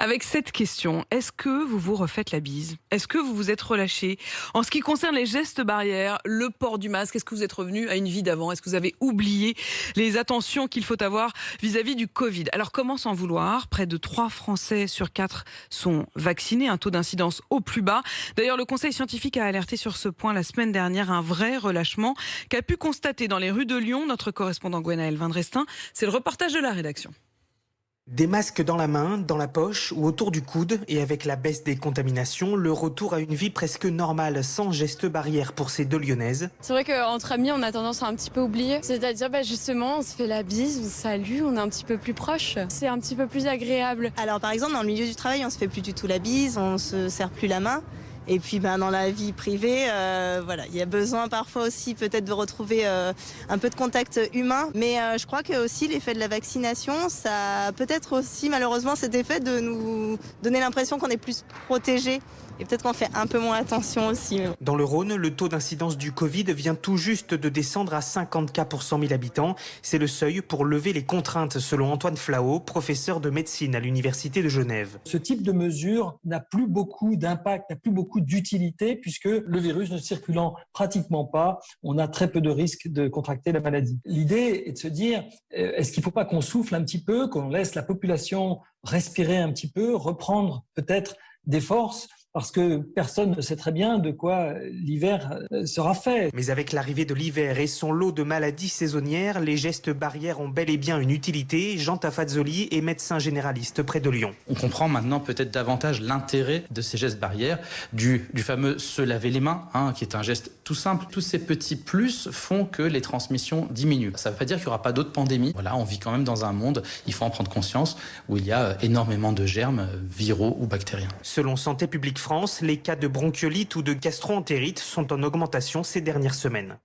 Avec cette question, est-ce que vous vous refaites la bise? Est-ce que vous vous êtes relâché? En ce qui concerne les gestes barrières, le port du masque, est-ce que vous êtes revenu à une vie d'avant? Est-ce que vous avez oublié les attentions qu'il faut avoir vis-à-vis du Covid? Alors comment s'en vouloir? Près de 3 Français sur 4 sont vaccinés, un taux d'incidence au plus bas. D'ailleurs, le Conseil scientifique a alerté sur ce point la semaine dernière, un vrai relâchement qu'a pu constater dans les rues de Lyon notre correspondant Gwenaël Vindrestin. C'est le reportage de la rédaction. Des masques dans la main, dans la poche ou autour du coude, et avec la baisse des contaminations, le retour à une vie presque normale, sans gestes barrières pour ces deux Lyonnaises. C'est vrai qu'entre amis, on a tendance à un petit peu oublier. C'est-à-dire, justement, on se fait la bise, on se salue, on est un petit peu plus proche. C'est un petit peu plus agréable. Alors par exemple, dans le milieu du travail, on se fait plus du tout la bise, on se serre plus la main. Et puis dans la vie privée, il y a besoin parfois aussi peut-être de retrouver un peu de contact humain. Mais je crois que aussi l'effet de la vaccination, ça a peut-être aussi malheureusement cet effet de nous donner l'impression qu'on est plus protégé. Et peut-être qu'on fait un peu moins attention aussi. Dans le Rhône, le taux d'incidence du Covid vient tout juste de descendre à 50 cas pour 100 000 habitants. C'est le seuil pour lever les contraintes, selon Antoine Flao, professeur de médecine à l'Université de Genève. Ce type de mesure n'a plus beaucoup d'impact, n'a plus beaucoup d'utilité, puisque le virus ne circulant pratiquement pas, on a très peu de risques de contracter la maladie. L'idée est de se dire, est-ce qu'il ne faut pas qu'on souffle un petit peu, qu'on laisse la population respirer un petit peu, reprendre peut-être des forces, parce que personne ne sait très bien de quoi l'hiver sera fait. Mais avec l'arrivée de l'hiver et son lot de maladies saisonnières, les gestes barrières ont bel et bien une utilité. Jean Tafazzoli est médecin généraliste près de Lyon. On comprend maintenant peut-être davantage l'intérêt de ces gestes barrières, du fameux se laver les mains, qui est un geste tout simple. Tous ces petits plus font que les transmissions diminuent. Ça ne veut pas dire qu'il n'y aura pas d'autres pandémies. Voilà, on vit quand même dans un monde, il faut en prendre conscience, où il y a énormément de germes viraux ou bactériens. Selon Santé publique France, les cas de bronchiolite ou de gastro-entérite sont en augmentation ces dernières semaines.